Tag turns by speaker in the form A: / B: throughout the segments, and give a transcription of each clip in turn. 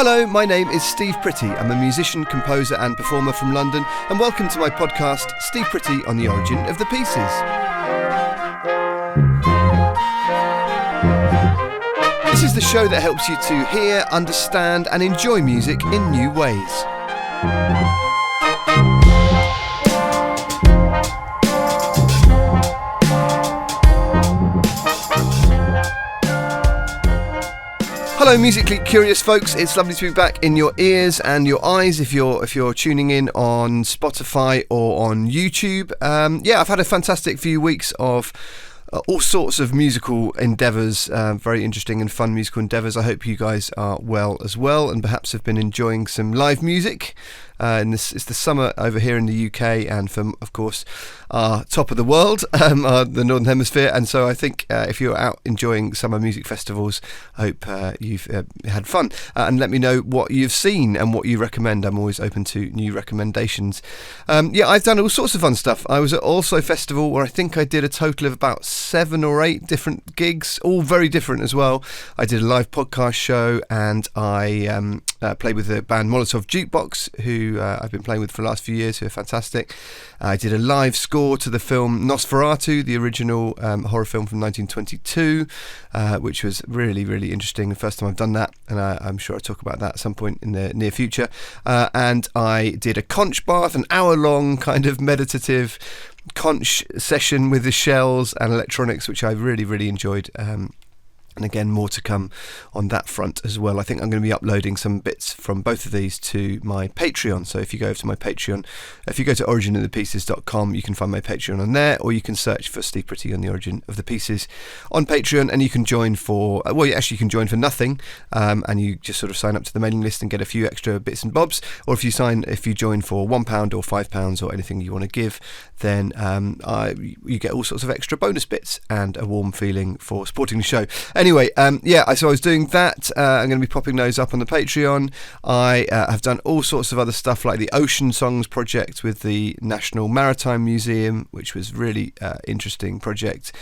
A: Hello, my name is Steve Pretty. I'm a musician, composer and performer from London, and welcome to my podcast, Steve Pretty on the Origin of the Pieces. This is the show that helps you to hear, understand and enjoy music in new ways. Hello musically curious folks, it's lovely to be back in your ears and your eyes if you're tuning in on Spotify or on YouTube. I've had a fantastic few weeks of all sorts of musical endeavours, very interesting and fun musical endeavours. I hope you guys are well as well and perhaps have been enjoying some live music. It's the summer over here in the UK and from, of course, our top of the world, the Northern Hemisphere. And so I think if you're out enjoying summer music festivals, I hope you've had fun. And let me know what you've seen and what you recommend. I'm always open to new recommendations. I've done all sorts of fun stuff. I was at ALSO Festival where I think I did a total of about 7 or 8 different gigs, all very different as well. I did a live podcast show and I played with the band Molotov Jukebox, who I've been playing with for the last few years, who are fantastic. I did a live score to the film Nosferatu, the original horror film from 1922, which was really, really interesting. The first time I've done that, and I'm sure I'll talk about that at some point in the near future. And I did a conch bath, an hour-long kind of meditative conch session with the shells and electronics, which I really, really enjoyed. And again, more to come on that front as well. I think I'm going to be uploading some bits from both of these to my Patreon. So if you go over to my Patreon, if you go to originofthepieces.com, you can find my Patreon on there, or you can search for Steve Pretty on the Origin of the Pieces on Patreon, and you can join for, you can join for nothing, and you just sort of sign up to the mailing list and get a few extra bits and bobs. Or if you join for £1 or £5 or anything you want to give, then you get all sorts of extra bonus bits and a warm feeling for supporting the show. Anyway, so I was doing that. I'm going to be popping those up on the Patreon. I have done all sorts of other stuff like the Ocean Songs project with the National Maritime Museum, which was really interesting project.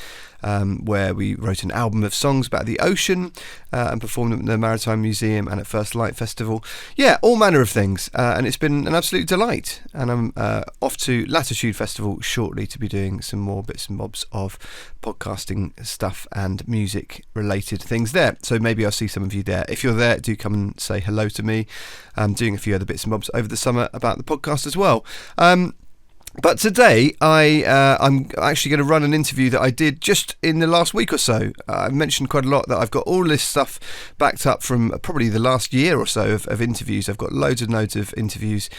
A: Where we wrote an album of songs about the ocean and performed them at the Maritime Museum and at First Light Festival. Yeah, all manner of things, and it's been an absolute delight. And I'm off to Latitude Festival shortly to be doing some more bits and bobs of podcasting stuff and music related things there. So maybe I'll see some of you there. If you're there, do come and say hello to me. I'm doing a few other bits and bobs over the summer about the podcast as well. But today, I'm actually going to run an interview that I did just in the last week or so. I've mentioned quite a lot that I've got all this stuff backed up from probably the last year or so of interviews. I've got loads and loads of interviews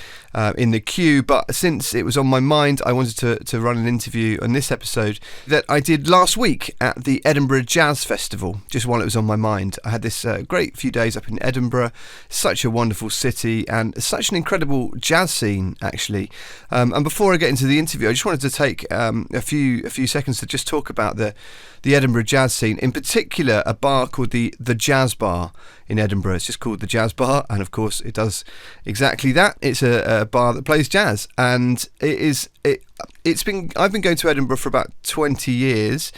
A: in the queue, but since it was on my mind, I wanted to run an interview on this episode that I did last week at the Edinburgh Jazz Festival, just while it was on my mind. I had this great few days up in Edinburgh, such a wonderful city and such an incredible jazz scene, actually. And before I get into the interview, I just wanted to take a few seconds to just talk about the Edinburgh jazz scene, in particular a bar called the Jazz BarA in Edinburgh. It's just called the Jazz BarA, and of course it does exactly that. It's a bar that plays jazz, and I've been going to Edinburgh for about 20 years.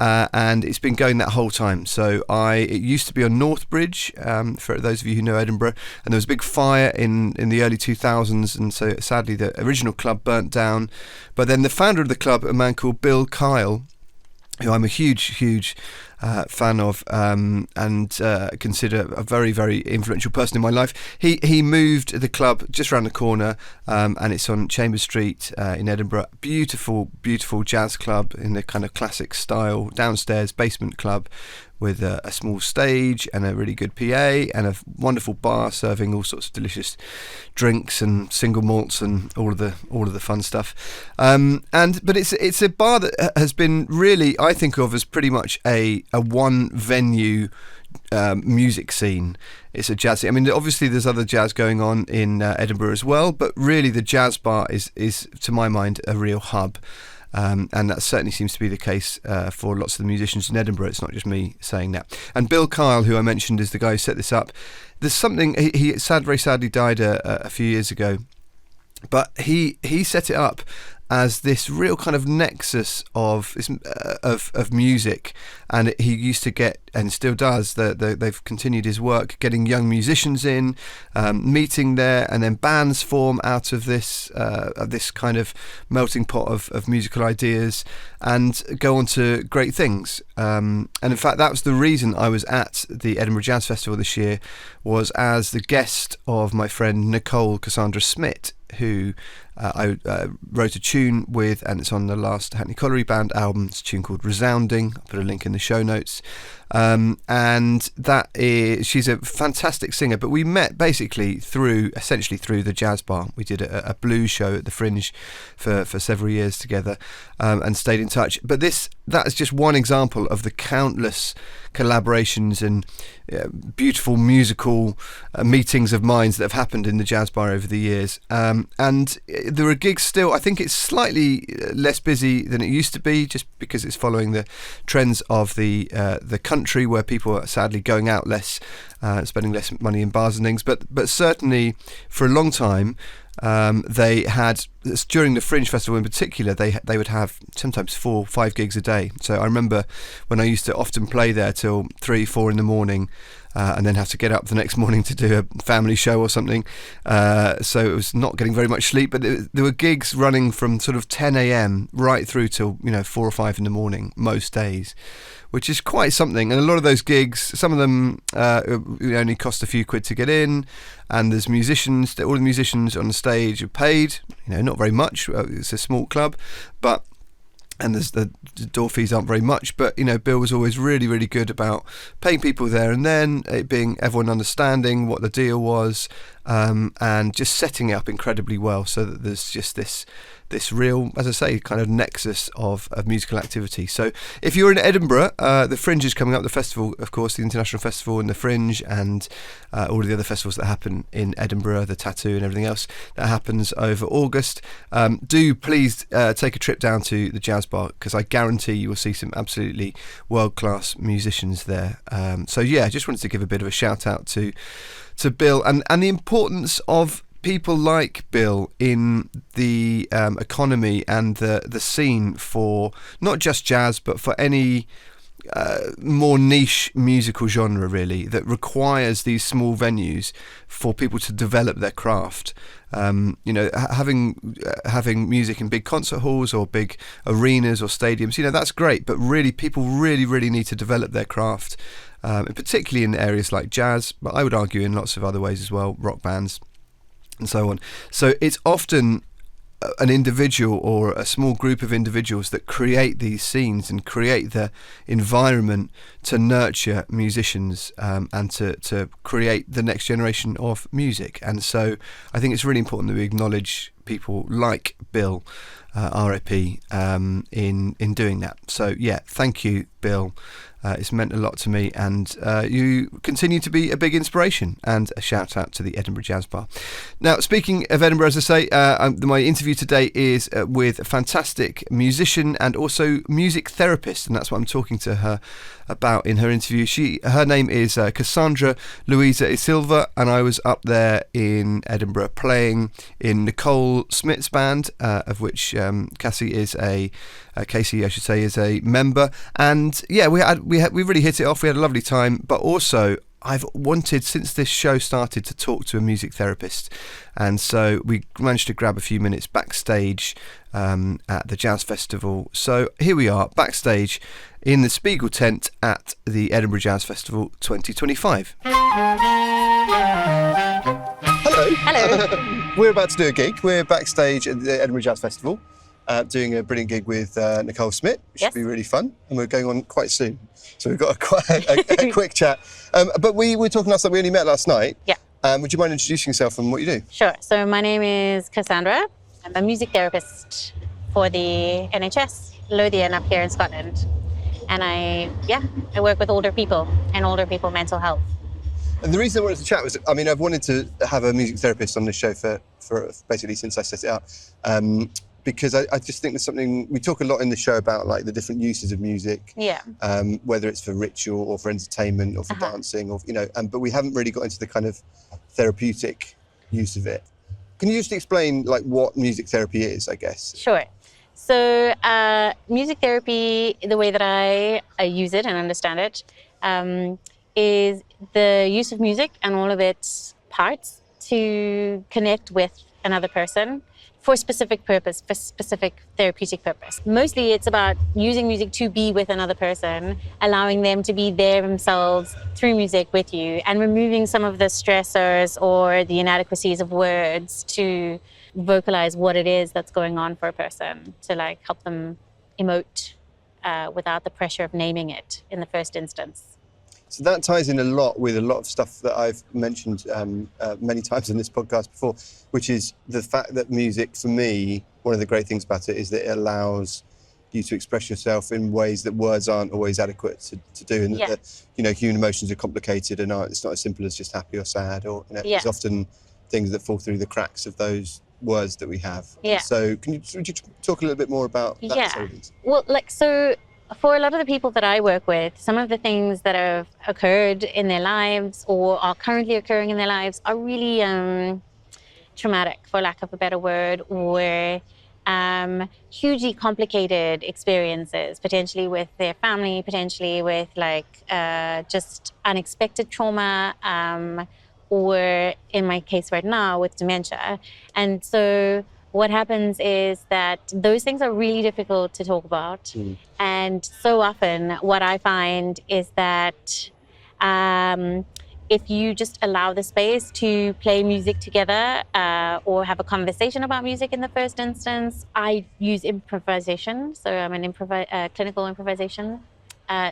A: And it's been going that whole time. So it used to be on North Bridge, for those of you who know Edinburgh, and there was a big fire in the early 2000s, and so sadly the original club burnt down. But then the founder of the club, a man called Bill Kyle, who I'm a huge fan of and consider a very, very influential person in my life. He moved the club just around the corner, and it's on Chambers Street in Edinburgh. Beautiful, beautiful jazz club in the kind of classic style, downstairs basement club with a small stage and a really good PA and a wonderful bar serving all sorts of delicious drinks and single malts and all of the fun stuff. But it's a bar that has been really, I think of as pretty much a one venue music scene. It's a jazz scene. I mean, obviously there's other jazz going on in Edinburgh as well, but really the Jazz BarA is to my mind a real hub. And that certainly seems to be the case for lots of the musicians in Edinburgh. It's not just me saying that. And Bill Kyle, who I mentioned, is the guy who set this up. There's something, he very sadly died a few years ago, but he set it up as this real kind of nexus of music. And he used to get, and still does, they've continued his work, getting young musicians in, meeting there, and then bands form out of this kind of melting pot of musical ideas and go on to great things. And in fact, that was the reason I was at the Edinburgh Jazz Festival this year, was as the guest of my friend Kassandra Smith, who I wrote a tune with, and it's on the last Hackney Colliery Band album. It's a tune called Resounding. I'll put a link in the show notes. And that is, she's a fantastic singer, but we met basically essentially through the Jazz Bar. We did a blues show at the Fringe for several years together, and stayed in touch. But that is just one example of the countless collaborations and beautiful musical meetings of minds that have happened in the Jazz Bar over the years. And there are gigs still. I think it's slightly less busy than it used to be, just because it's following the trends of the country, where people are sadly going out less, spending less money in bars and things. But certainly for a long time, they had, during the Fringe Festival in particular, they would have sometimes 4 or 5 gigs a day. So I remember when I used to often play there till 3, 4 in the morning, and then have to get up the next morning to do a family show or something. So it was not getting very much sleep, but there were gigs running from sort of 10 a.m. right through till 4 or 5 in the morning most days, which is quite something. And a lot of those gigs, some of them only cost a few quid to get in, and there's musicians, all the musicians on the stage are paid, not very much. It's a small club, and there's the door fees aren't very much, but Bill was always really, really good about paying people there and then, it being everyone understanding what the deal was, and just setting it up incredibly well, so that there's just this real, as I say, kind of nexus of musical activity. So if you're in Edinburgh, the Fringe is coming up, the festival, of course, the International Festival and the Fringe, and all of the other festivals that happen in Edinburgh, the Tattoo and everything else that happens over August. Do please take a trip down to the Jazz Bar, because I guarantee you will see some absolutely world-class musicians there. So yeah, I just wanted to give a bit of a shout out to Bill and the importance of people like Bill in the economy and the scene for not just jazz, but for any more niche musical genre, really, that requires these small venues for people to develop their craft. Having music in big concert halls or big arenas or stadiums, that's great, but really people really, really need to develop their craft, and particularly in areas like jazz, but I would argue in lots of other ways as well, rock bands and so on. So it's often an individual or a small group of individuals that create these scenes and create the environment to nurture musicians, and to create the next generation of music. And so I think it's really important that we acknowledge people like Bill, RIP, in doing that. So yeah, thank you, Bill. It's meant a lot to me, and you continue to be a big inspiration. And a shout out to the Edinburgh Jazz Bar. Now, speaking of Edinburgh, as I say, my interview today is with a fantastic musician and also music therapist, and that's what I'm talking to her about in her interview. Her name is Kassandra Louisa Silva, and I was up there in Edinburgh playing in Nicole Smith's band, of which Cassie is Casey, I should say, is a member. And yeah, we really hit it off. We had a lovely time, but also I've wanted, since this show started, to talk to a music therapist, and so we managed to grab a few minutes backstage at the Jazz Festival. So here we are, backstage in the Spiegeltent at the Edinburgh Jazz Festival 2025. Hello. We're about to do a gig. We're backstage at the Edinburgh Jazz Festival, doing a brilliant gig with Nicole Smith, which should be really fun, and we're going on quite soon. So we've got a quick chat. But we were talking last night, we only met last night. Yeah. Would you mind introducing yourself and what you do?
B: Sure. So my name is Kassandra. I'm a music therapist for the NHS, Lothian up here in Scotland. And I work with older people and older people mental health.
A: And the reason I wanted to chat was, I've wanted to have a music therapist on this show for basically since I set it up. Because I just think there's something, we talk a lot in the show about like the different uses of music, whether it's for ritual or for entertainment or for dancing, or but we haven't really got into the kind of therapeutic use of it. Can you just explain like what music therapy is, I guess?
B: Sure. So music therapy, the way that I use it and understand it, is the use of music and all of its parts to connect with another person for a specific purpose, for specific therapeutic purpose. Mostly it's about using music to be with another person, allowing them to be themselves through music with you, and removing some of the stressors or the inadequacies of words to vocalize what it is that's going on for a person, to like help them emote without the pressure of naming it in the first instance.
A: So that ties in a lot with a lot of stuff that I've mentioned many times in this podcast before, which is the fact that music, for me, one of the great things about it is that it allows you to express yourself in ways that words aren't always adequate to do. And that, you know, human emotions are complicated and it's not as simple as just happy or sad, or, you know, there's often things that fall through the cracks of those words that we have. So would you talk a little bit more about that sort of things?
B: Well, like, so for a lot of the people that I work with, some of the things that have occurred in their lives or are currently occurring in their lives are really traumatic, for lack of a better word, or hugely complicated experiences, potentially with their family, potentially with like just unexpected trauma, or in my case right now with dementia. And so what happens is that those things are really difficult to talk about. And so often what I find is that if you just allow the space to play music together or have a conversation about music in the first instance, I use improvisation. So I'm an clinical improvisation.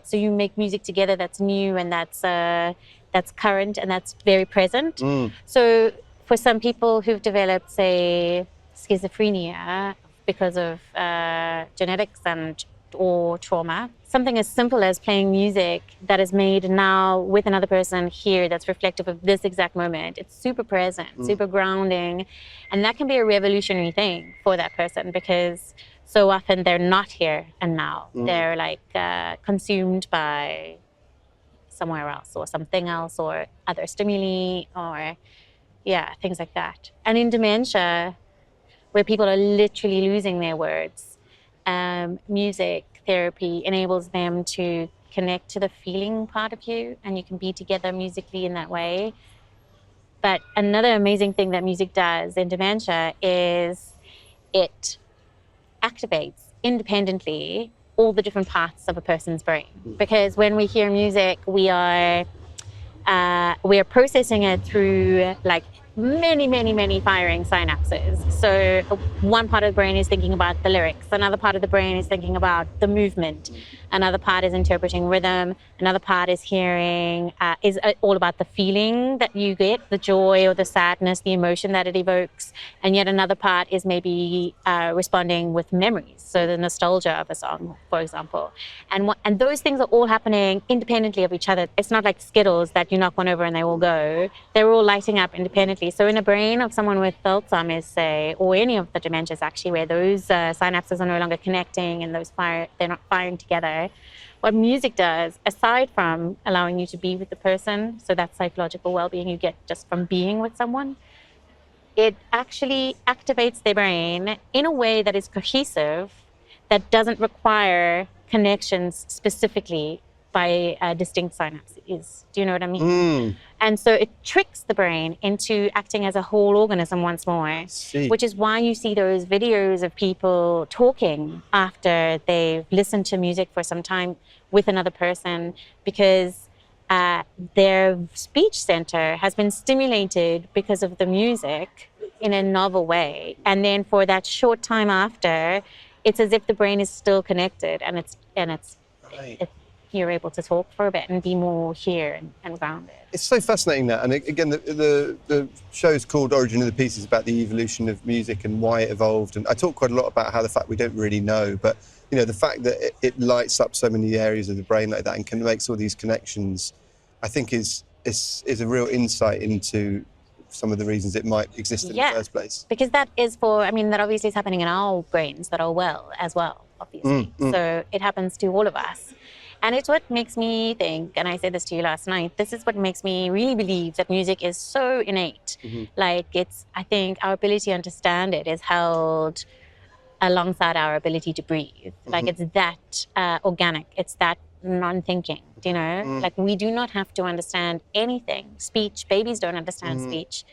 B: So you make music together that's new and that's current and that's very present. So for some people who've developed, say, schizophrenia because of genetics or trauma, something as simple as playing music that is made now with another person here that's reflective of this exact moment, it's super present, super grounding, and that can be a revolutionary thing for that person, because so often they're not here and now. They're like consumed by somewhere else or something else or other stimuli or things like that. And in dementia, where people are literally losing their words, music therapy enables them to connect to the feeling part of you, and you can be together musically in that way. But another amazing thing that music does in dementia is it activates independently all the different parts of a person's brain. Because when we hear music, we are processing it through like many firing synapses. So one part of the brain is thinking about the lyrics, another part of the brain is thinking about the movement, another part is interpreting rhythm, another part is hearing, is all about the feeling that you get, the joy or the sadness, the emotion that it evokes, and yet another part is maybe responding with memories, so the nostalgia of a song, for example. And those things are all happening independently of each other. It's not like Skittles that you knock one over and they all go. They're all lighting up independently. So in a brain of someone with Alzheimer's, say, or any of the dementias actually, where those synapses are no longer connecting and they're not firing together, what music does, aside from allowing you to be with the person, so that psychological well-being you get just from being with someone, it actually activates their brain in a way that is cohesive, that doesn't require connections specifically by distinct synapses. Do you know what I mean? And so it tricks the brain into acting as a whole organism once more, which is why you see those videos of people talking after they've listened to music for some time with another person, because their speech center has been stimulated because of the music in a novel way. And then for that short time after, it's as if the brain is still connected, and you're able to talk for a bit and be more here and grounded.
A: It's so fascinating that, and again, the show's called Origin of the Pieces, about the evolution of music and why it evolved. And I talk quite a lot about how the fact we don't really know, but you know, the fact that it lights up so many areas of the brain like that and can make all these connections, I think is a real insight into some of the reasons it might exist in the first place.
B: Because that obviously is happening in our brains that are well as well, obviously. So it happens to all of us. And it's what makes me think, and I said this to you last night, this is what makes me really believe that music is so innate. Like I think our ability to understand it is held alongside our ability to breathe. Like it's that organic, it's that non-thinking, you know? Like we do not have to understand anything. Speech, babies don't understand speech.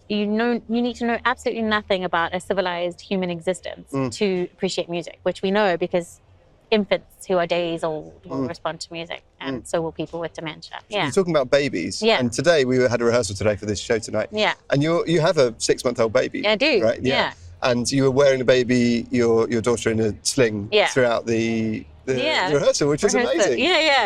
B: You need to know absolutely nothing about a civilized human existence to appreciate music, which we know because infants who are days old will respond to music, and so will people with dementia.
A: You're talking about babies, and today we had a rehearsal today for this show tonight. And you have a 6-month-old baby.
B: I do.
A: Right? And you were wearing your daughter in a sling throughout the rehearsal, which was amazing.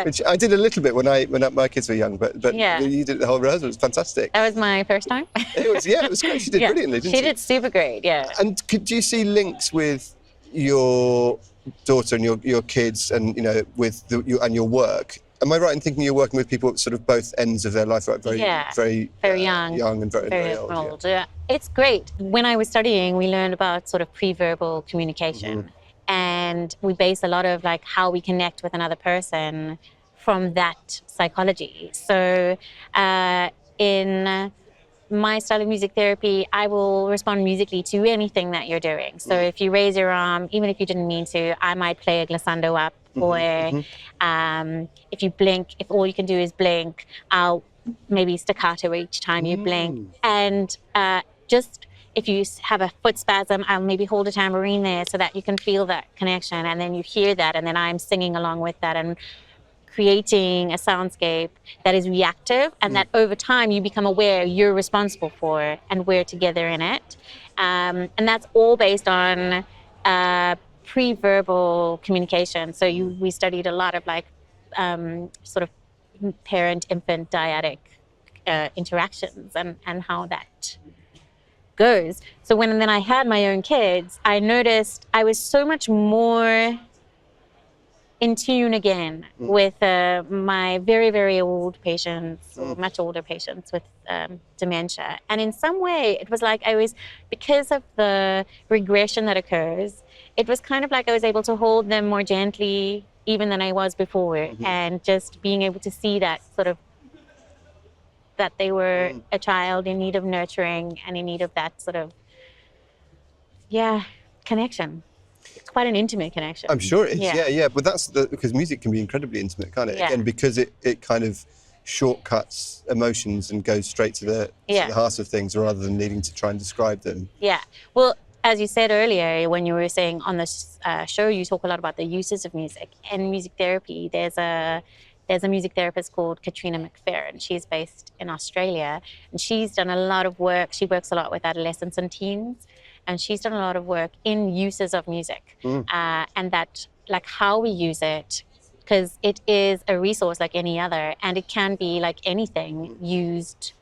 A: Which I did a little bit when my kids were young, but you did the whole rehearsal. It was fantastic.
B: That was my first time.
A: It was great. She did brilliantly, didn't she?
B: She did super great.
A: And could you see links with your daughter and your kids, and with your work? Am I right in thinking you're working with people at sort of both ends of their life, right? Very young and very old.
B: It's great. When I was studying, we learned about sort of pre-verbal communication. And we base a lot of like how we connect with another person from that psychology. So in my style of music therapy, I will respond musically to anything that you're doing. So if you raise your arm, even if you didn't mean to, I might play a glissando up. Or if you blink, if all you can do is blink, I'll maybe staccato each time you blink. And just if you have a foot spasm, I'll maybe hold a tambourine there so that you can feel that connection, and then you hear that, and then I'm singing along with that and creating a soundscape that is reactive, and that over time you become aware you're responsible for, and we're together in it. And that's all based on pre-verbal communication. So we studied a lot of like sort of parent-infant dyadic interactions and how that goes. So when I had my own kids, I noticed I was so much more in tune again with my very, very old patients, or much older patients with dementia. And in some way, it was like because of the regression that occurs, it was kind of like I was able to hold them more gently even than I was before, and just being able to see that sort of that they were a child in need of nurturing and in need of that sort of, connection. It's quite an intimate connection.
A: I'm sure it is, but that's because music can be incredibly intimate, can't it? Again, because it kind of shortcuts emotions and goes straight to the heart of things rather than needing to try and describe them.
B: Well, as you said earlier, when you were saying on this show, you talk a lot about the uses of music. In music therapy, there's a music therapist called Katrina McFerrin. She's based in Australia, and she's done a lot of work. She works a lot with adolescents and teens, and she's done a lot of work in uses of music, and that, like, how we use it, because it is a resource like any other, and it can be, like anything, used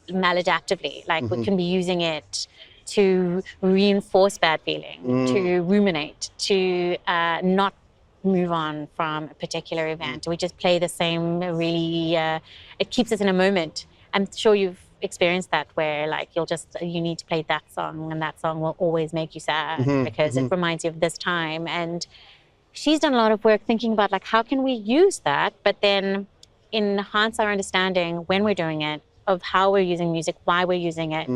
B: maladaptively. Like, we can be using it to reinforce bad feeling, to ruminate, to not move on from a particular event. We just play the same really, it keeps us in a moment. I'm sure you've experienced that, where like you need to play that song, and that song will always make you sad because it reminds you of this time. And she's done a lot of work thinking about, like, how can we use that, but then enhance our understanding when we're doing it, of how we're using music, why we're using it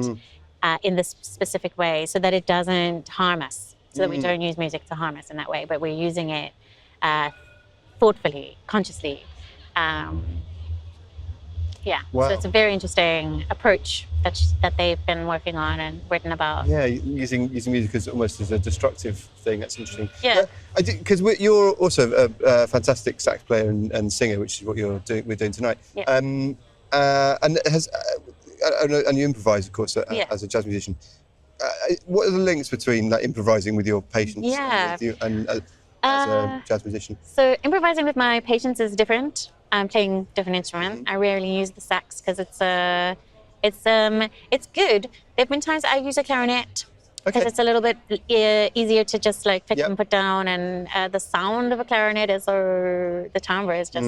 B: in this specific way, so that it doesn't harm us, so that we don't use music to harm us in that way, but we're using it thoughtfully, consciously. So it's a very interesting approach that they've been working on and written about.
A: Yeah, using music as almost as a destructive thing. That's interesting. Yeah, because you're also a fantastic sax player and singer, which is what we're doing tonight.
B: Yeah.
A: And you improvise, of course, as a jazz musician. What are the links between like improvising with your patients and as a jazz musician?
B: So improvising with my patients is different. I'm playing different instruments. I rarely use the sax because it's good. There've been times I use a clarinet because it's a little bit easier to just like pick and put down, and the sound of a clarinet is, or the timbre is just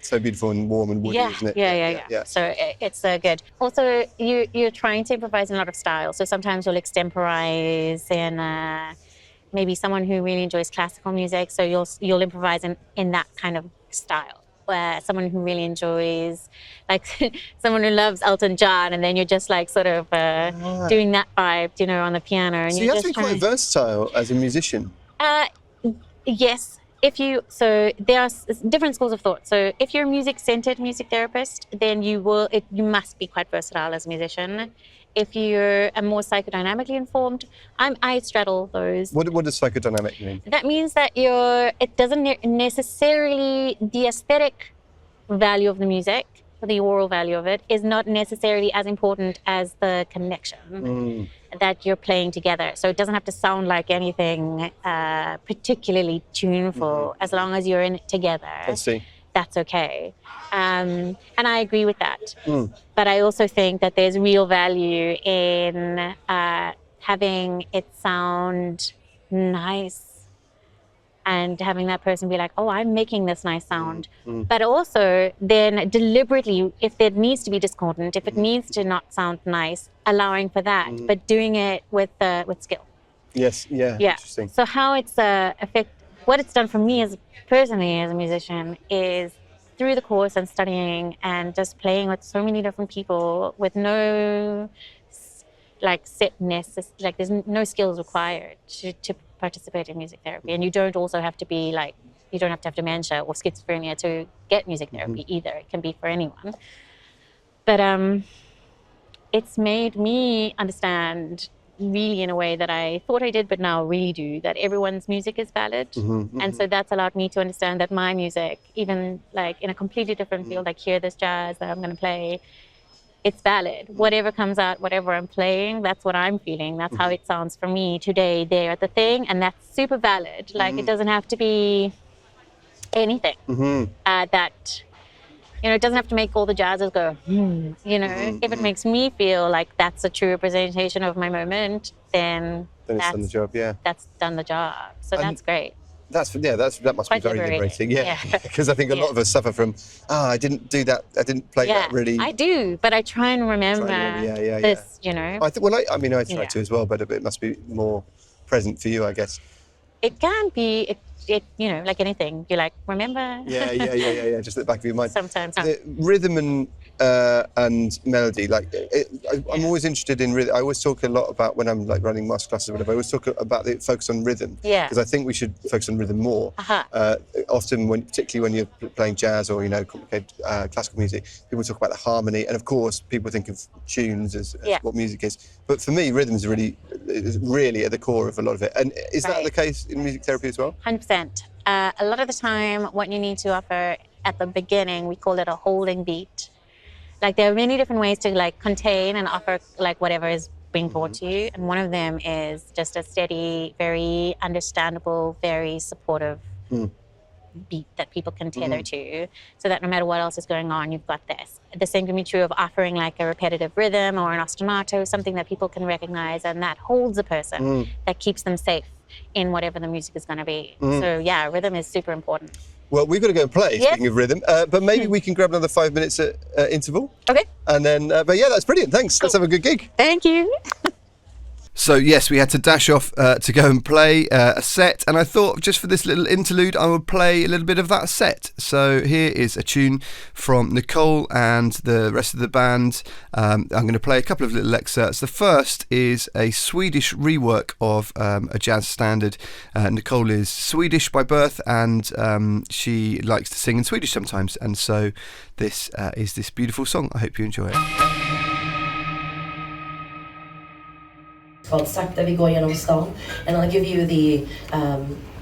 A: so beautiful and warm and woody, isn't it?
B: Yeah. So it's good. Also, you're trying to improvise in a lot of styles. So sometimes you'll extemporize in maybe someone who really enjoys classical music. So you'll improvise in that kind of style. someone who really enjoys, like someone who loves Elton John, and then you're just like sort of doing that vibe, you know, on the piano. And
A: So
B: you're
A: you have
B: just
A: to be quite versatile as a musician.
B: Yes. So there are different schools of thought. So if you're a music-centered music therapist, then you must be quite versatile as a musician. If you're a more psychodynamically informed, I straddle those.
A: What does psychodynamic mean?
B: That means that it doesn't necessarily, the aesthetic value of the music, the oral value of it, is not necessarily as important as the connection that you're playing together. So it doesn't have to sound like anything particularly tuneful, as long as you're in it together.
A: I see.
B: That's okay. And I agree with that. But I also think that there's real value in having it sound nice and having that person be like, oh, I'm making this nice sound. But also then deliberately, if it needs to be discordant, if it needs to not sound nice, allowing for that, but doing it with skill.
A: Yes, yeah. Interesting.
B: So how it's what it's done for me personally as a musician is through the course and studying and just playing with so many different people with no like setness, like there's no skills required to participate in music therapy. And you don't also have to be like, you don't have to have dementia or schizophrenia to get music therapy either. It can be for anyone. But it's made me understand really in a way that I thought I did, but now really do, that everyone's music is valid. And so that's allowed me to understand that my music, even like in a completely different field, like here, this jazz that I'm going to play, it's valid. Whatever comes out, whatever I'm playing, that's what I'm feeling. That's how it sounds for me today, there at the thing. And that's super valid. Like it doesn't have to be anything that, you know, it doesn't have to make all the jazzers go, you know, if it makes me feel like that's a true representation of my moment, then
A: it's done the job,
B: That's done the job. So that's great.
A: That must be very liberating. Because I think a lot of us suffer from, I didn't do that, I didn't play that really.
B: I do, but I try and remember this, you know.
A: I try to as well, but it must be more present for you, I guess.
B: It can be, you know, like anything. You like, remember?
A: Yeah. Just at the back of your mind.
B: Sometimes.
A: The rhythm and melody, like I'm always interested in rhythm. I always talk a lot about when I'm like running master classes or whatever. I always talk about the focus on rhythm. Because I think we should focus on rhythm more. Often, particularly when you're playing jazz or, you know, complicated classical music, people talk about the harmony, and of course, people think of tunes as what music is. But for me, rhythm is really at the core of a lot of it. And is that the case in music therapy as well?
B: 100%. A lot of the time, what you need to offer at the beginning, we call it a holding beat. Like there are many different ways to like contain and offer like whatever is being brought to you. And one of them is just a steady, very understandable, very supportive beat that people can tether to, so that no matter what else is going on, you've got this. The same can be true of offering like a repetitive rhythm or an ostinato, something that people can recognize and that holds a person, that keeps them safe in whatever the music is going to be. So yeah, rhythm is super important.
A: Well, we've got to go and play, speaking of rhythm, but maybe we can grab another 5 minutes at interval.
B: Okay.
A: And then, but yeah, that's brilliant. Thanks. Cool. Let's have a good gig.
B: Thank you.
A: So yes, we had to dash off to go and play a set, and I thought just for this little interlude I would play a little bit of that set. So here is a tune from Nicole and the rest of the band. I'm going to play a couple of little excerpts. The first is a Swedish rework of a jazz standard. Nicole is Swedish by birth, and she likes to sing in Swedish sometimes, and so this is this beautiful song. I hope you enjoy it.
C: Called Sakta Vi Går Genom Stan, and I'll give you the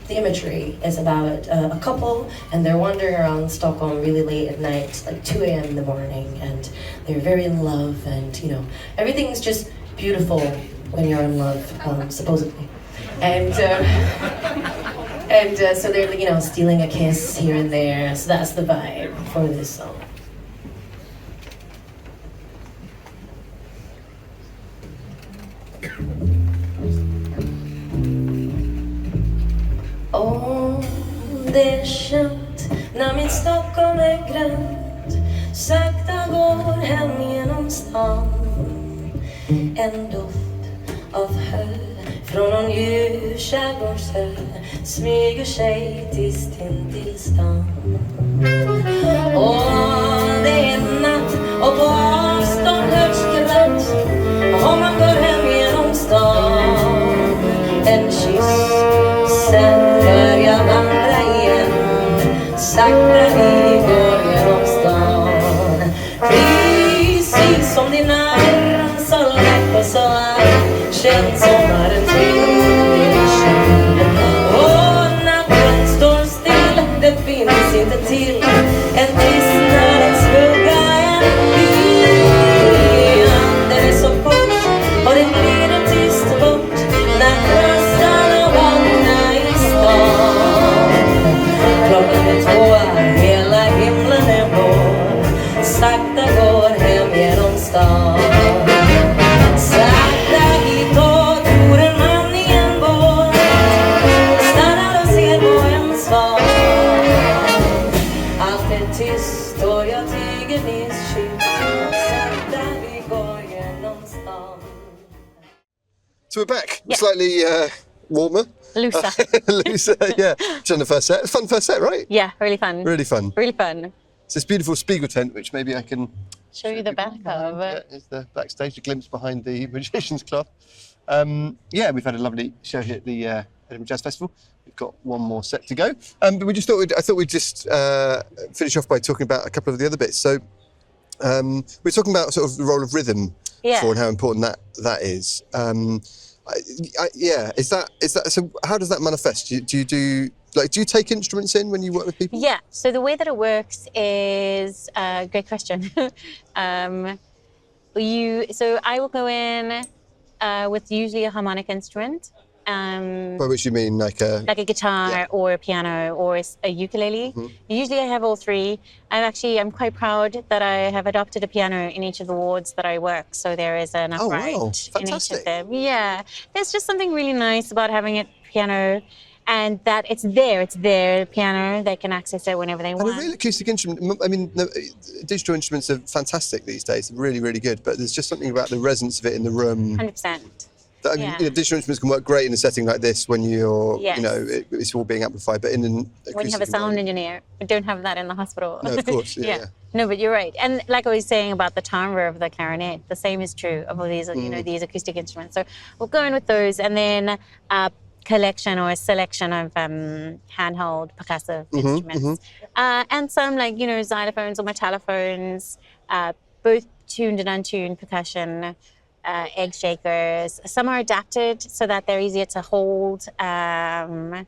C: imagery. Is about a couple, and they're wandering around Stockholm really late at night, like 2 a.m. in the morning, and they're very in love, and you know, everything's just beautiful when you're in love, supposedly. And so they're, you know, stealing a kiss here and there. So that's the vibe for this song. Det är känt när min Stockholm är grönt, sakta går hem genom stan. En doft av hö från någon ljus skärgårdsö smyger sig till stan. sakta vi går genom stan. Precis som din är, så lätt och så arg, känns sommarens vind i din kind. Och natten står still, det finns inte till en tystnadens skugga, en bil. Den är så kort och det glider tyst bort när bussarna vaknar i stan. Klockan är 2, hela himlen är blå, sakta går hem genom stan. Sakta hit och tror en man i en båt, stannar och ser på en svan. Allt är tyst och jag tyger nyss. Sakta vi går genom stan.
A: So we're back.
B: Yeah.
A: Slightly warmer.
B: Looser.
A: Looser, yeah. Done the first set. Fun first set, right?
B: Yeah, really fun.
A: Really fun.
B: Really fun.
A: It's this beautiful Spiegeltent, which maybe I can
B: Show you the back of.
A: Yeah, it's the backstage, a glimpse behind the magician's cloth. Yeah, we've had a lovely show here at the Edinburgh Jazz Festival. We've got one more set to go. But we just thought I thought we'd just finish off by talking about a couple of the other bits. So we're talking about sort of the role of rhythm for and how important that is. Yeah, is that so? How does that manifest? Do you take instruments in when you work with people?
B: Yeah. So the way that it works is great question. So I will go in with usually a harmonic instrument.
A: By which you mean like a
B: guitar or a piano or a ukulele.
A: Mm-hmm.
B: Usually I have all three. I'm quite proud that I have adopted a piano in each of the wards that I work. So there is an upright in each of them. Yeah, there's just something really nice about having a piano, and that it's their piano. They can access it whenever they want.
A: And a real acoustic instrument. I mean, digital instruments are fantastic these days. Really, really good. But there's just something about the resonance of it in the room.
B: 100%.
A: I mean, digital instruments can work great in a setting like this when you're, it's all being amplified. But in an acoustic
B: when you have a sound engineer, we don't have that in the hospital.
A: No, of course, yeah.
B: No, but you're right. And like I was saying about the timbre of the clarinet, the same is true of all these, these acoustic instruments. So we'll go in with those, and then a collection or a selection of handheld percussive instruments, and some like xylophones or metallophones, both tuned and untuned percussion. Egg shakers. Some are adapted so that they're easier to hold, but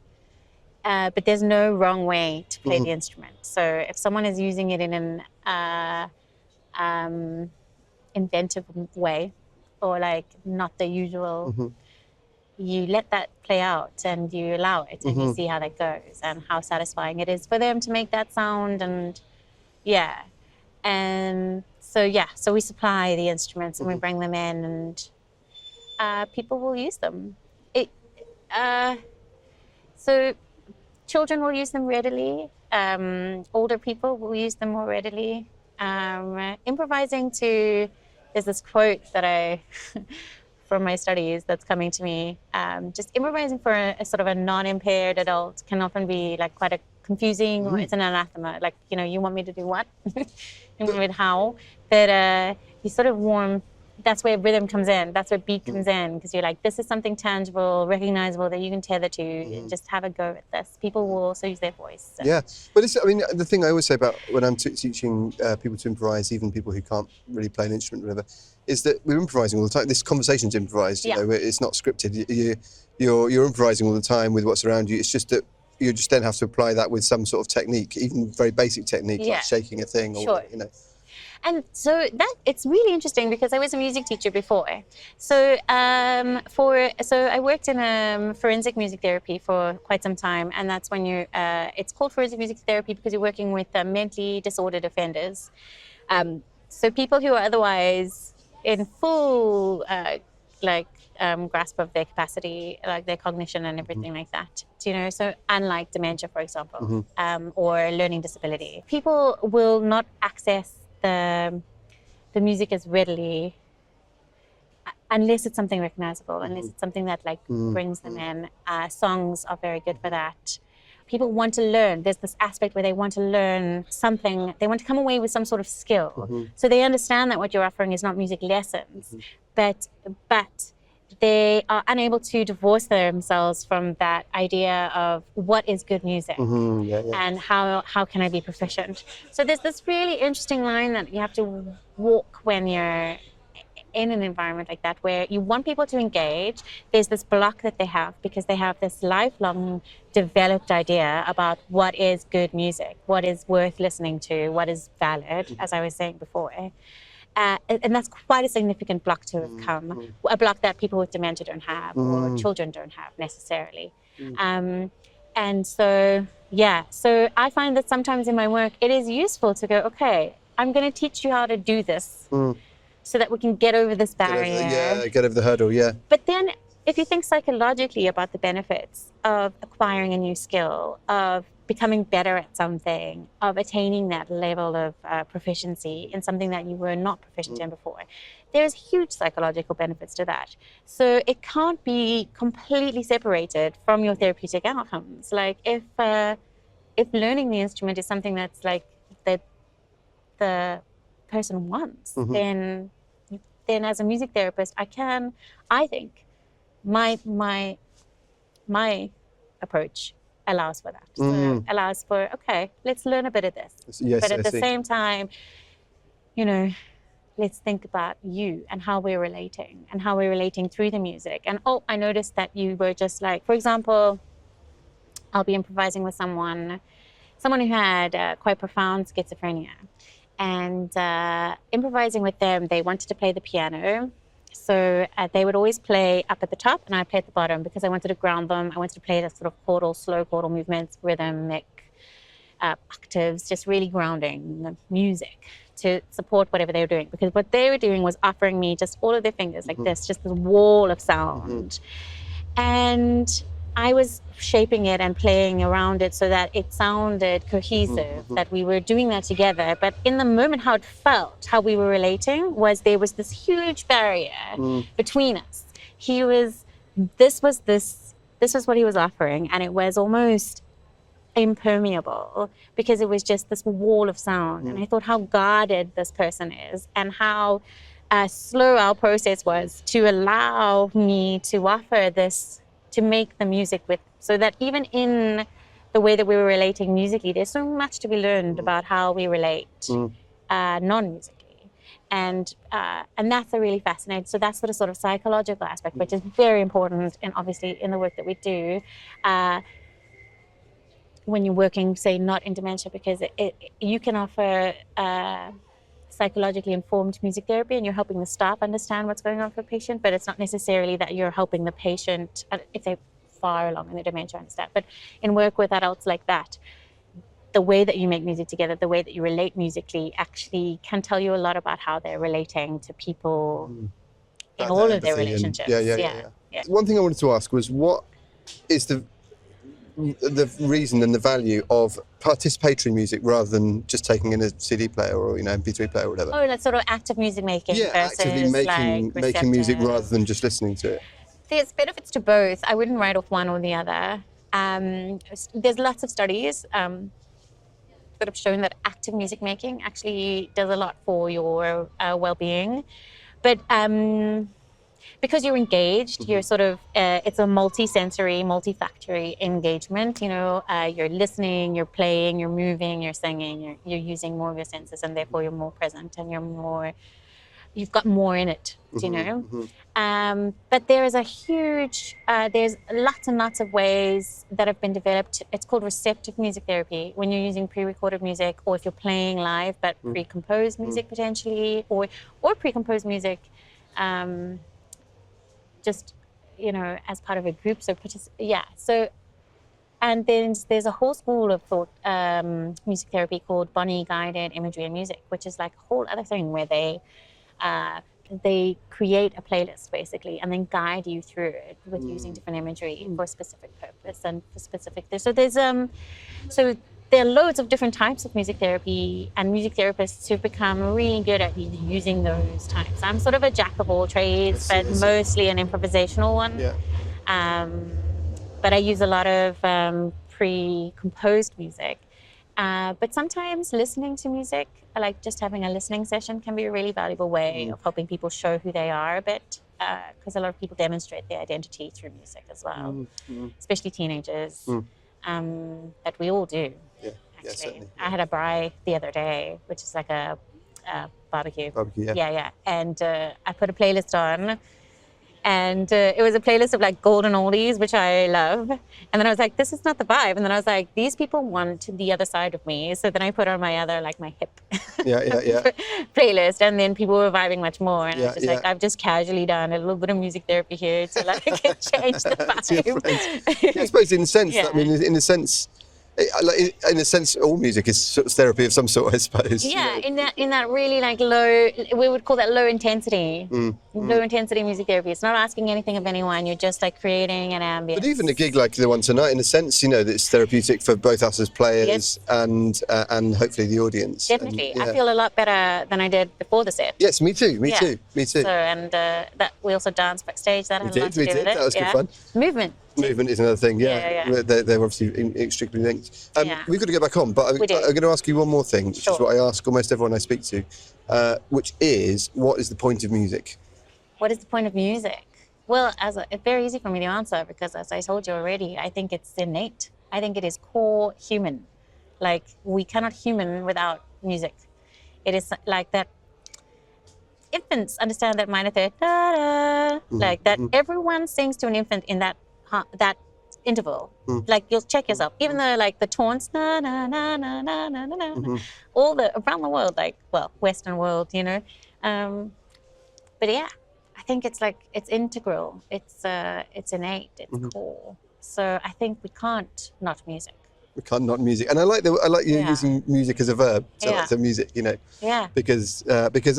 B: there's no wrong way to play the instrument. So if someone is using it in an inventive way, or like not the usual, you let that play out and you allow it, and you see how that goes and how satisfying it is for them to make that sound. And so we supply the instruments and we bring them in, and people will use them. So children will use them readily. Older people will use them more readily. Improvising to, there's this quote that from my studies that's coming to me. Just improvising for a sort of a non-impaired adult can often be like quite a confusing, or it's an anathema. Like, you want me to do what? You want me to how? But you sort of warm, that's where rhythm comes in. That's where beat comes in, because you're like, this is something tangible, recognizable that you can tether to, and just have a go at this. People will also use their voice. So. Yeah,
A: but the thing I always say about when I'm teaching people to improvise, even people who can't really play an instrument or whatever, is that we're improvising all the time. This conversation's improvised, you know, it's not scripted. You're improvising all the time with what's around you. It's just that you just then have to apply that with some sort of technique, even very basic technique, like shaking a thing, or
B: And so it's really interesting, because I was a music teacher before. So I worked in forensic music therapy for quite some time, and that's when it's called forensic music therapy because you're working with mentally disordered offenders. So people who are otherwise in full grasp of their capacity, like their cognition and everything like that. So unlike dementia, for example, or learning disability, people will not access the music as readily unless it's something recognizable, unless it's something that brings them in. Songs are very good for that. People want to learn. There's this aspect where they want to learn something. They want to come away with some sort of skill. So they understand that what you're offering is not music lessons, but they are unable to divorce themselves from that idea of what is good music and how can I be proficient. So there's this really interesting line that you have to walk when you're in an environment like that, where you want people to engage. There's this block that they have because they have this lifelong developed idea about what is good music, what is worth listening to, what is valid, as I was saying before. And that's quite a significant block to overcome, a block that people with dementia don't have or children don't have necessarily. And so, so I find that sometimes in my work, it is useful to go, okay, I'm going to teach you how to do this so that we can get over this barrier.
A: Get over the hurdle,
B: But then if you think psychologically about the benefits of acquiring a new skill, of becoming better at something, of attaining that level of proficiency in something that you were not proficient in before, there's huge psychological benefits to that. So it can't be completely separated from your therapeutic outcomes. Like if learning the instrument is something that's like that the person wants, then as a music therapist, I think my approach allows for that. So allows for, okay, let's learn a bit of this. But at the same time, let's think about you and how we're relating through the music. And I noticed that you were just like, for example, I'll be improvising with someone who had quite profound schizophrenia. And improvising with them, they wanted to play the piano. So they would always play up at the top and I'd play at the bottom because I wanted to ground them. I wanted to play the sort of slow chordal movements, rhythmic octaves, just really grounding the music to support whatever they were doing. Because what they were doing was offering me just all of their fingers like this, just this wall of sound. And I was shaping it and playing around it so that it sounded cohesive, that we were doing that together. But in the moment, how it felt, how we were relating, was there was this huge barrier between us. This was what he was offering, and it was almost impermeable because it was just this wall of sound. And I thought how guarded this person is and how slow our process was to allow me to offer this, to make the music with, so that even in the way that we were relating musically, there's so much to be learned about how we relate non-musically. And that's a really fascinating, so that's the sort of psychological aspect, which is very important and obviously in the work that we do when you're working, say, not in dementia, because you can offer psychologically informed music therapy and you're helping the staff understand what's going on for a patient, but it's not necessarily that you're helping the patient if they're far along in the dementia, understand. But in work with adults like that, the way that you make music together, the way that you relate musically actually can tell you a lot about how they're relating to people in all of their relationships. Yeah.
A: One thing I wanted to ask was, what is the reason and the value of participatory music rather than just taking in a CD player or MP3 player or whatever?
B: Oh, that's sort of active music making.
A: Yeah, actively making music rather than just listening to it.
B: There's benefits to both. I wouldn't write off one or the other. There's lots of studies that have shown that active music making actually does a lot for your well-being, but because you're engaged, you're sort of, it's a multi-sensory, multi-factory engagement. You're listening, you're playing, you're moving, you're singing, you're using more of your senses, and therefore you're more present and you've got more in it, But there is there's lots and lots of ways that have been developed. It's called receptive music therapy, when you're using pre-recorded music, or if you're playing live, but pre-composed music potentially, or pre-composed music, just, as part of a group. So, and then there's a whole school of thought, music therapy called Bonnie guided imagery and music, which is like a whole other thing where they create a playlist basically and then guide you through it with using different imagery for a specific purpose and for specific. So there are loads of different types of music therapy, and music therapists who've become really good at using those types. I'm sort of a jack of all trades, but mostly an improvisational one. But I use a lot of pre-composed music. But sometimes listening to music, like just having a listening session, can be a really valuable way of helping people show who they are a bit. because a lot of people demonstrate their identity through music as well, especially teenagers, that we all do.
A: Yeah,
B: actually.
A: certainly.
B: I had a BarA the other day, which is like a barbecue.
A: Barbecue,
B: Yeah. And I put a playlist on, and it was a playlist of like golden oldies, which I love. And then I was like, this is not the vibe. And then I was like, these people want the other side of me. So then I put on my other, like my hip playlist, and then people were vibing much more. And I was just like, I've just casually done a little bit of music therapy here to like change the vibe.
A: I suppose in a sense, I mean, in a sense, all music is sort of therapy of some sort, I suppose.
B: Yeah, in that really like low, we would call that low intensity. Low intensity music therapy. It's not asking anything of anyone. You're just like creating an ambience.
A: But even a gig like the one tonight, in a sense, that it's therapeutic for both us as players and hopefully the audience.
B: Definitely, I feel a lot better than I did before the set.
A: Yes, me too. So
B: and that we also danced backstage. That had a lot to do with it.
A: That was good fun.
B: Movement
A: is another thing, They're obviously inextricably linked. We've got to go back on, but I'm going to ask you one more thing, which is what I ask almost everyone I speak to, which is, what is the point of music?
B: What is the point of music? Well, it's very easy for me to answer, because as I told you already, I think it's innate. I think it is core human. Like, we cannot human without music. It is like that. Infants understand that minor third, like that. Everyone sings to an infant in that interval. Like, you'll check yourself, even though like the taunts, na na na na na na na, all around the world, like, well, Western world, but yeah, I think it's like, it's integral, it's innate, it's core. So I think we can't not music.
A: We can't not music, and I like you using music as a verb. So music, because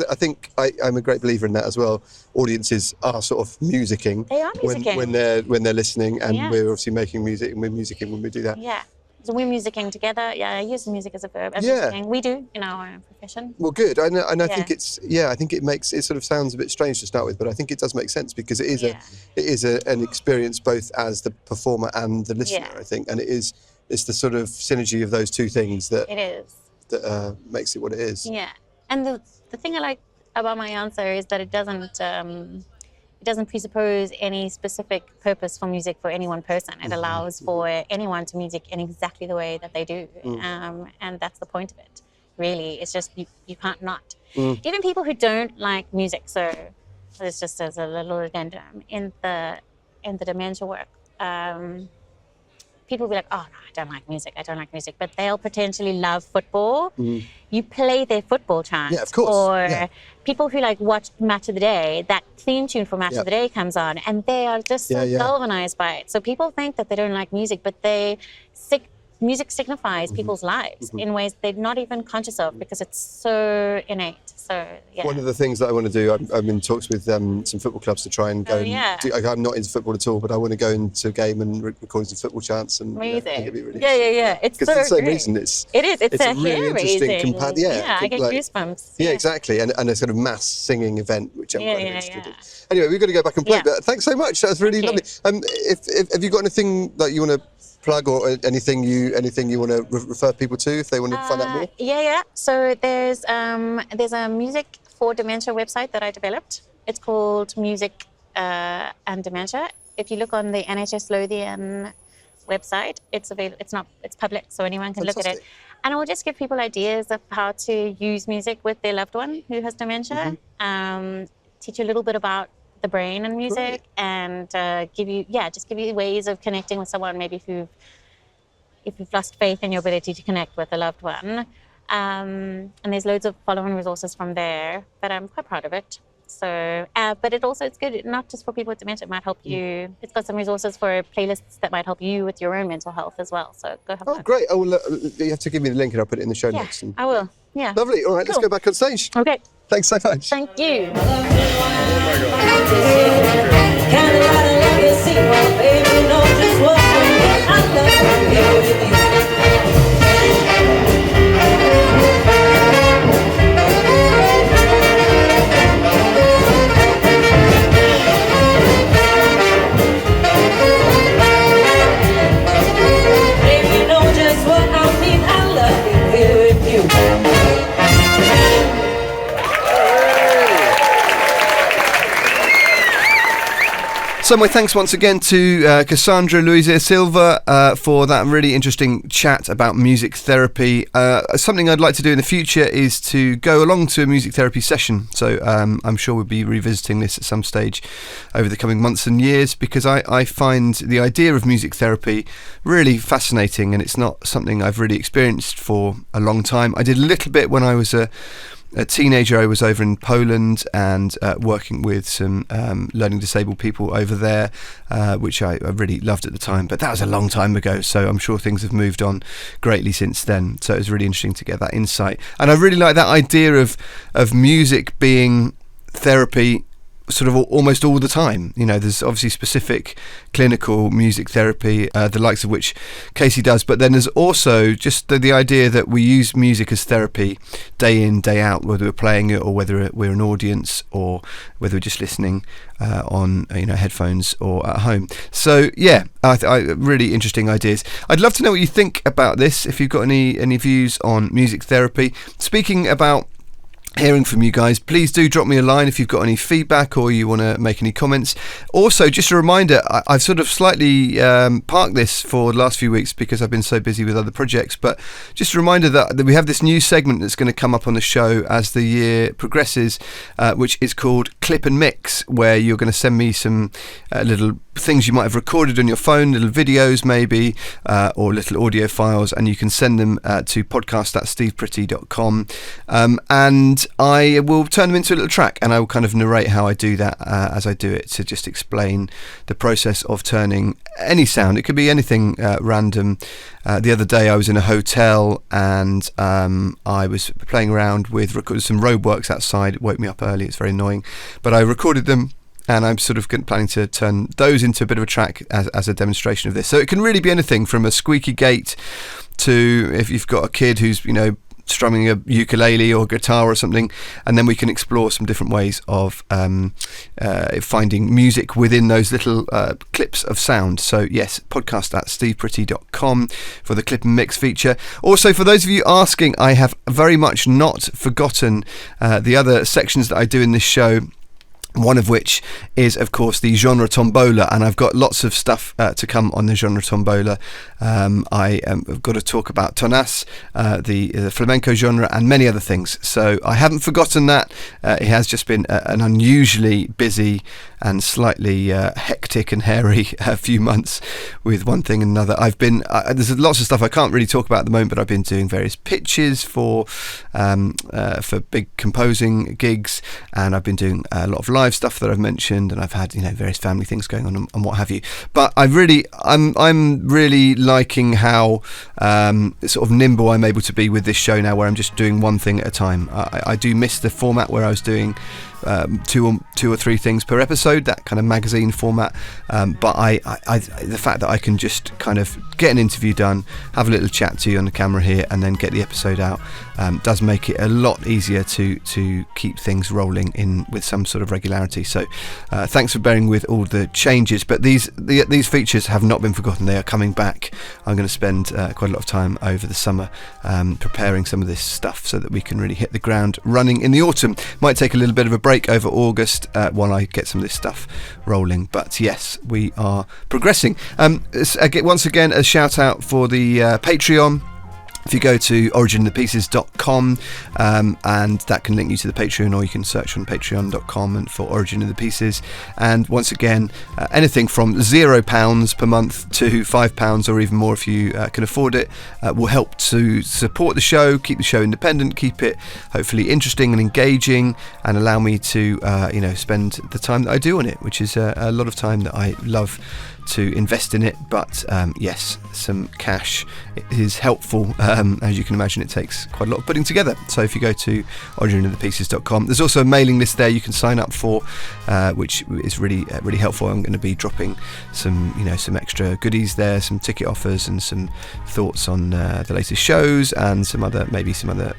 A: I think I'm a great believer in that as well. Audiences are sort of musicking.
B: They are musicking
A: when they're listening, and we're obviously making music, and we're musicking when we do that.
B: Yeah. So we're musicking together. Yeah, I use music as a verb. Musicking. We do in our profession.
A: Well, good. And I think I think it sort of sounds a bit strange to start with, but I think it does make sense, because it is an experience both as the performer and the listener. I think, and it's the sort of synergy of those two things that makes it what it is.
B: Yeah, and the thing I like about my answer is that it doesn't presuppose any specific purpose for music for any one person. It allows for anyone to music in exactly the way that they do, and that's the point of it. Really, it's just you can't not. Even people who don't like music. So it's just as a little addendum in the dementia work. People will be like, oh, no, I don't like music, but they'll potentially love football. You play their football chant.
A: Yeah, of course.
B: Or people who like watch Match of the Day, that theme tune for Match of the Day comes on, and they are just so galvanized by it. So people think that they don't like music, but music signifies people's lives in ways they're not even conscious of, because it's so innate. So,
A: one of the things that I want to do, I'm in talks with some football clubs to try and go I'm not into football at all, but I want to go into a game and record some football chants. And
B: amazing.
A: I think it'd be really
B: It's so
A: for the same
B: great.
A: reason. It's
B: a
A: really interesting
B: I get goosebumps.
A: Yeah, exactly. And a sort of mass singing event, which I'm quite interested in. Anyway, we've got to go back and play, but thanks so much. That was really lovely. If have you got anything that you want to plug, or anything you want to refer people to if they want to find out more?
B: So there's a music for dementia website that I developed. It's called Music and Dementia. If you look on the NHS Lothian website, it's available. It's public, so anyone can look at it. And I will just give people ideas of how to use music with their loved one who has dementia. Teach you a little bit about the brain and music, and give you ways of connecting with someone, maybe if you've lost faith in your ability to connect with a loved one. And there's loads of following resources from there, but I'm quite proud of it. So, but it's good not just for people with dementia. It might help you. It's got some resources for playlists that might help you with your own mental health as well. So go have a look.
A: Great. Oh, well, you have to give me the link and I'll put it in the show notes.
B: I will. Yeah.
A: Lovely. All right, let's go back on stage.
B: Okay.
A: Thanks so much.
B: Thank you.
A: So my thanks once again to Kassandra Luisa Silva for that really interesting chat about music therapy. Something I'd like to do in the future is to go along to a music therapy session. So I'm sure we'll be revisiting this at some stage over the coming months and years, because I find the idea of music therapy really fascinating, and it's not something I've really experienced for a long time. I did a little bit when I was a teenager. I was over in Poland and working with some learning disabled people over there, which I really loved at the time, but that was a long time ago, so I'm sure things have moved on greatly since then. So it was really interesting to get that insight, and I really like that idea of music being therapy sort of almost all the time. You know, there's obviously specific clinical music therapy, the likes of which Casey does, but then there's also just the idea that we use music as therapy day in, day out, whether we're playing it or whether we're an audience or whether we're just listening on headphones or at home. So yeah, I really interesting ideas. I'd love to know what you think about this, if you've got any views on music therapy. Speaking about hearing from you guys, please do drop me a line if you've got any feedback or you want to make any comments. Also, just a reminder, I've sort of slightly parked this for the last few weeks because I've been so busy with other projects, but just a reminder that we have this new segment that's going to come up on the show as the year progresses, which is called Clip and Mix, where you're going to send me some little things you might have recorded on your phone, little videos maybe, or little audio files, and you can send them to podcast@stevepretty.com, and I will turn them into a little track, and I will kind of narrate how I do that as I do it, to just explain the process of turning any sound. It could be anything random. The other day I was in a hotel and I was playing around with some roadworks outside. It woke me up early, it's very annoying, but I recorded them, and I'm sort of planning to turn those into a bit of a track as a demonstration of this. So it can really be anything from a squeaky gate to, if you've got a kid who's, strumming a ukulele or guitar or something, and then we can explore some different ways of finding music within those little clips of sound. So yes, podcast@stevepretty.com for the clip and mix feature. Also, for those of you asking, I have very much not forgotten the other sections that I do in this show, one of which is, of course, the genre tombola, and I've got lots of stuff to come on the genre tombola. I've got to talk about tonas, the flamenco genre, and many other things, so I haven't forgotten that. It has just been an unusually busy and slightly hectic and hairy few months with one thing and another. I've been there's lots of stuff I can't really talk about at the moment, but I've been doing various pitches for big composing gigs, and I've been doing a lot of live stuff that I've mentioned, and I've had various family things going on and what have you. But I'm really liking how sort of nimble I'm able to be with this show now, where I'm just doing one thing at a time. I do miss the format where I was doing two or three things per episode, that kind of magazine format, but the fact that I can just kind of get an interview done, have a little chat to you on the camera here, and then get the episode out does make it a lot easier to keep things rolling in with some sort of regularity. So thanks for bearing with all the changes, but these features have not been forgotten. They are coming back. I'm going to spend quite a lot of time over the summer preparing some of this stuff so that we can really hit the ground running in the autumn. Might take a little bit of a break over August while I get some of this stuff rolling, but yes, we are progressing. Once again, a shout out for the Patreon. If you go to originofthepieces.com, and that can link you to the Patreon, or you can search on patreon.com and for Origin of the Pieces. And once again, anything from £0 per month to £5 or even more if you can afford it will help to support the show, keep the show independent, keep it hopefully interesting and engaging, and allow me to spend the time that I do on it, which is a lot of time that I love to invest in it. But yes, some cash is helpful. As you can imagine, it takes quite a lot of putting together. So if you go to originofthepieces.com, there's also a mailing list there you can sign up for, which is really helpful. I'm going to be dropping some extra goodies there, some ticket offers and some thoughts on the latest shows, and some other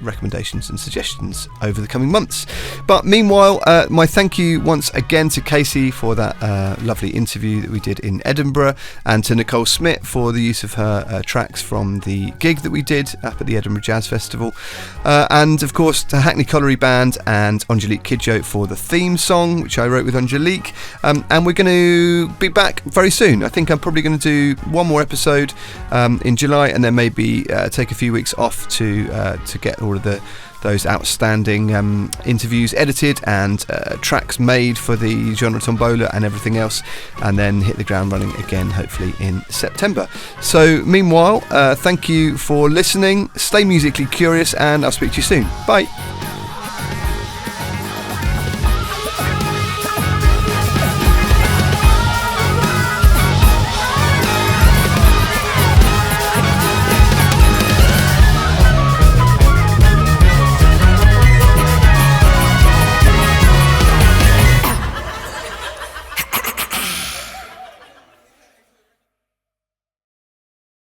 A: recommendations and suggestions over the coming months. But meanwhile, my thank you once again to Casey for that lovely interview that we did in Edinburgh. Edinburgh, and to Nicole Smith for the use of her tracks from the gig that we did up at the Edinburgh Jazz Festival, and of course to Hackney Colliery Band and Angelique Kidjo for the theme song, which I wrote with Angelique. And we're going to be back very soon. I think I'm probably going to do one more episode in July, and then maybe take a few weeks off to get all of those outstanding interviews edited and tracks made for the genre tombola and everything else, and then hit the ground running again, hopefully in September. So meanwhile, thank you for listening, stay musically curious, and I'll speak to you soon. Bye.